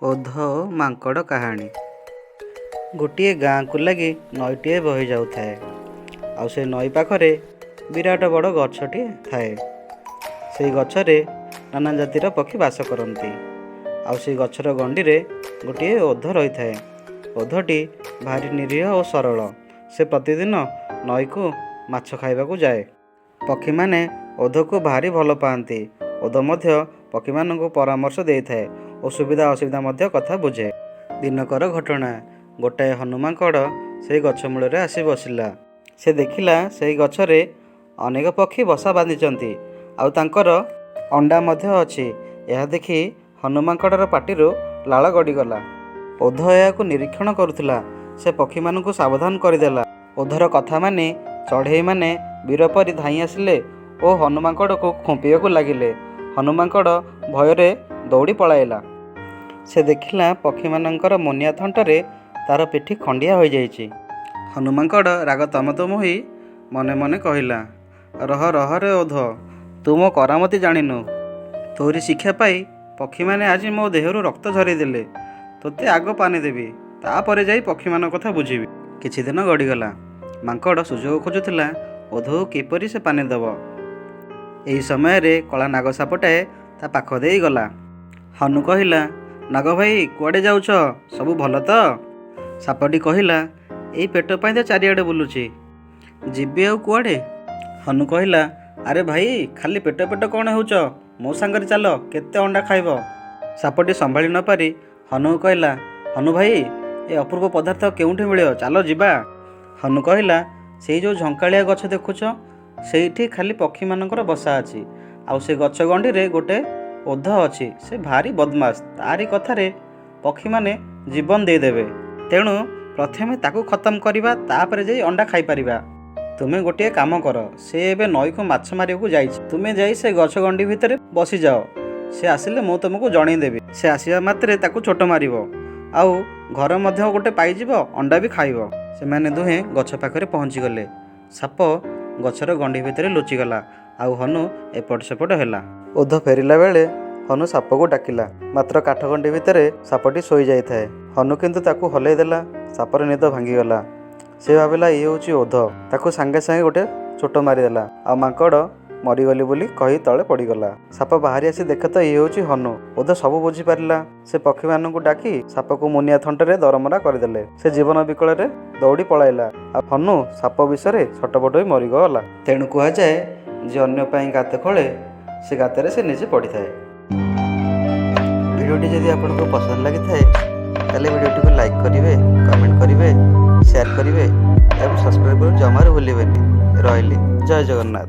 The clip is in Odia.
ଓଧ ଓ ମାଙ୍କଡ଼ କାହାଣୀ। ଗୋଟିଏ ଗାଁକୁ ଲାଗି ନଈଟିଏ ବହି ଯାଉଥାଏ। ଆଉ ସେ ନଈ ପାଖରେ ବିରାଟ ବଡ଼ ଗଛଟିଏ ଥାଏ। ସେଇ ଗଛରେ ନାନା ଜାତିର ପକ୍ଷୀ ବାସ କରନ୍ତି। ଆଉ ସେଇ ଗଛର ଗଣ୍ଡିରେ ଗୋଟିଏ ଓଧ ରହିଥାଏ। ଓଧଟି ଭାରି ନିରୀହ ଓ ସରଳ। ସେ ପ୍ରତିଦିନ ନଈକୁ ମାଛ ଖାଇବାକୁ ଯାଏ। ପକ୍ଷୀମାନେ ଓଧକୁ ଭାରି ଭଲ ପାଆନ୍ତି। ଓଧ ମଧ୍ୟ ପକ୍ଷୀମାନଙ୍କୁ ପରାମର୍ଶ ଦେଇଥାଏ ଓ ସୁବିଧା ଅସୁବିଧା ମଧ୍ୟ କଥା ବୁଝେ। ଦିନକର ଘଟଣା, ଗୋଟାଏ ହନୁ ମାଙ୍କଡ଼ ସେହି ଗଛ ମୂଳରେ ଆସି ବସିଲା। ସେ ଦେଖିଲା ସେହି ଗଛରେ ଅନେକ ପକ୍ଷୀ ବସା ବାନ୍ଧିଛନ୍ତି, ଆଉ ତାଙ୍କର ଅଣ୍ଡା ମଧ୍ୟ ଅଛି। ଏହା ଦେଖି ହନୁ ମାଙ୍କଡ଼ର ପାଟିରୁ ଲାଳ ଗଡ଼ିଗଲା। ଓଧ ଏହାକୁ ନିରୀକ୍ଷଣ କରୁଥିଲା। ସେ ପକ୍ଷୀମାନଙ୍କୁ ସାବଧାନ କରିଦେଲା। ଓଧର କଥା ମାନି ଚଢ଼େଇମାନେ ବୀର ପରି ଧାଇଁ ଆସିଲେ ଓ ହନୁ ମାଙ୍କଡ଼କୁ ଖୁମ୍ପିବାକୁ ଲାଗିଲେ। ହନୁ ମାଙ୍କଡ଼ ଭୟରେ ଦୌଡ଼ି ପଳାଇଲା। ସେ ଦେଖିଲା ପକ୍ଷୀମାନଙ୍କର ମୁନିଆ ଥଣ୍ଟରେ ତାର ପିଠି ଖଣ୍ଡିଆ ହୋଇଯାଇଛି। ହନୁ ମାଙ୍କଡ଼ ରାଗ ତମତମ ହୋଇ ମନେ ମନେ କହିଲା, ରହ ରହ ରେ ଓଧ, ତୁ ମୋ କରାମତି ଜାଣିନୁ। ତୋରି ଶିକ୍ଷା ପାଇ ପକ୍ଷୀମାନେ ଆଜି ମୋ ଦେହରୁ ରକ୍ତ ଝରେଇଦେଲେ। ତୋତେ ଆଗ ପାନି ଦେବି, ତାପରେ ଯାଇ ପକ୍ଷୀମାନଙ୍କ କଥା ବୁଝିବି। କିଛି ଦିନ ଗଡ଼ିଗଲା। ମାଙ୍କଡ଼ ସୁଯୋଗ ଖୋଜୁଥିଲା ଓଧକୁ କିପରି ସେ ପାନି ଦେବ। ଏହି ସମୟରେ କଳା ନାଗ ସାପଟାଏ ତା ପାଖ ଦେଇ ଗଲା। ହନୁ କହିଲା, ନାଗ ଭାଇ, କୁଆଡ଼େ ଯାଉଛ? ସବୁ ଭଲ ତ? ସାପଟି କହିଲା, ଏଇ ପେଟ ପାଇଁ ତ ଚାରିଆଡ଼େ ବୁଲୁଛି। ଯିବି ଆଉ କୁଆଡ଼େ? ହନୁ କହିଲା, ଆରେ ଭାଇ, ଖାଲି ପେଟ ପେଟ କ'ଣ ହେଉଛ? ମୋ ସାଙ୍ଗରେ ଚାଲ, କେତେ ଅଣ୍ଡା ଖାଇବ? ସାପଟି ସମ୍ଭାଳି ନ ପାରି ହନୁକୁ କହିଲା, ହନୁ ଭାଇ, ଏ ଅପୂର୍ବ ପଦାର୍ଥ କେଉଁଠି ମିଳିବ? ଚାଲ ଯିବା। ହନୁ କହିଲା, ସେଇ ଯେଉଁ ଝଙ୍କାଳିଆ ଗଛ ଦେଖୁଛ, ସେଇଠି ଖାଲି ପକ୍ଷୀମାନଙ୍କର ବସା ଅଛି। ଆଉ ସେ ଗଛ ଗଣ୍ଡିରେ ଗୋଟେ ଓଧ ଅଛି। ସେ ଭାରି ବଦମାସ। ତାରି କଥାରେ ପକ୍ଷୀମାନେ ଜୀବନ ଦେଇଦେବେ। ତେଣୁ ପ୍ରଥମେ ତାକୁ ଖତମ କରିବା, ତାପରେ ଯାଇ ଅଣ୍ଡା ଖାଇପାରିବା। ତୁମେ ଗୋଟିଏ କାମ କର, ସେ ଏବେ ନଈକୁ ମାଛ ମାରିବାକୁ ଯାଇଛି। ତୁମେ ଯାଇ ସେ ଗଛ ଗଣ୍ଡି ଭିତରେ ବସିଯାଅ। ସେ ଆସିଲେ ମୁଁ ତୁମକୁ ଜଣେଇଦେବି। ସେ ଆସିବା ମାତ୍ରେ ତାକୁ ଚୋଟ ମାରିବ, ଆଉ ଘର ମଧ୍ୟ ଗୋଟେ ପାଇଯିବ, ଅଣ୍ଡା ବି ଖାଇବ। ସେମାନେ ଦୁହେଁ ଗଛ ପାଖରେ ପହଞ୍ଚିଗଲେ। ସାପ ଗଛର ଗଣ୍ଡି ଭିତରେ ଲୁଚିଗଲା, ଆଉ ହନୁ ଏପଟ ସେପଟ ହେଲା। ଓଧ ଫେରିଲା ବେଳେ ହନୁ ସାପକୁ ଡାକିଲା, ମାତ୍ର କାଠଗଣ୍ଡି ଭିତରେ ସାପଟି ଶୋଇଯାଇଥାଏ। ହନୁ କିନ୍ତୁ ତାକୁ ହଲେଇ ଦେଲା। ସାପର ନିଦ ଭାଙ୍ଗିଗଲା। ସେ ଭାବିଲା ଇଏ ହେଉଛି ଓଧ। ତାକୁ ସାଙ୍ଗେ ସାଙ୍ଗେ ଗୋଟେ ଚୋଟ ମାରିଦେଲା, ଆଉ ମାଙ୍କଡ଼ ମରିଗଲି ବୋଲି କହି ତଳେ ପଡ଼ିଗଲା। ସାପ ବାହାରି ଆସି ଦେଖେ ତ ଇଏ ହେଉଛି ହନୁ। ଓଧ ସବୁ ବୁଝିପାରିଲା। ସେ ପକ୍ଷୀମାନଙ୍କୁ ଡାକି ସାପକୁ ମୁନିଆ ଥଣ୍ଟରେ ଦରମରା କରିଦେଲେ। ସେ ଜୀବନ ବିକଳରେ ଦୌଡ଼ି ପଳାଇଲା, ଆଉ ହନୁ ସାପ ବିଷରେ ଛଟପଟ ହୋଇ ମରିଗଲା। ତେଣୁ କୁହାଯାଏ, ଯେ ଅନ୍ୟ ପାଇଁ ଗାତ ଖୋଳେ, ସେ ଗାତରେ ସେ ନିଜେ ପଡ଼ିଥାଏ। ଭିଡ଼ିଓଟି ଯଦି ଆପଣଙ୍କୁ ପସନ୍ଦ ଲାଗିଥାଏ, ତାହେଲେ ଭିଡ଼ିଓଟିକୁ ଲାଇକ୍ କରିବେ, କମେଣ୍ଟ କରିବେ, ସେୟାର କରିବେ ଏବଂ ସବସ୍କ୍ରାଇବ୍ କରିବାକୁ ଜମାରୁ ଭୁଲିବେନି। ରହିଲି, ଜୟ ଜଗନ୍ନାଥ।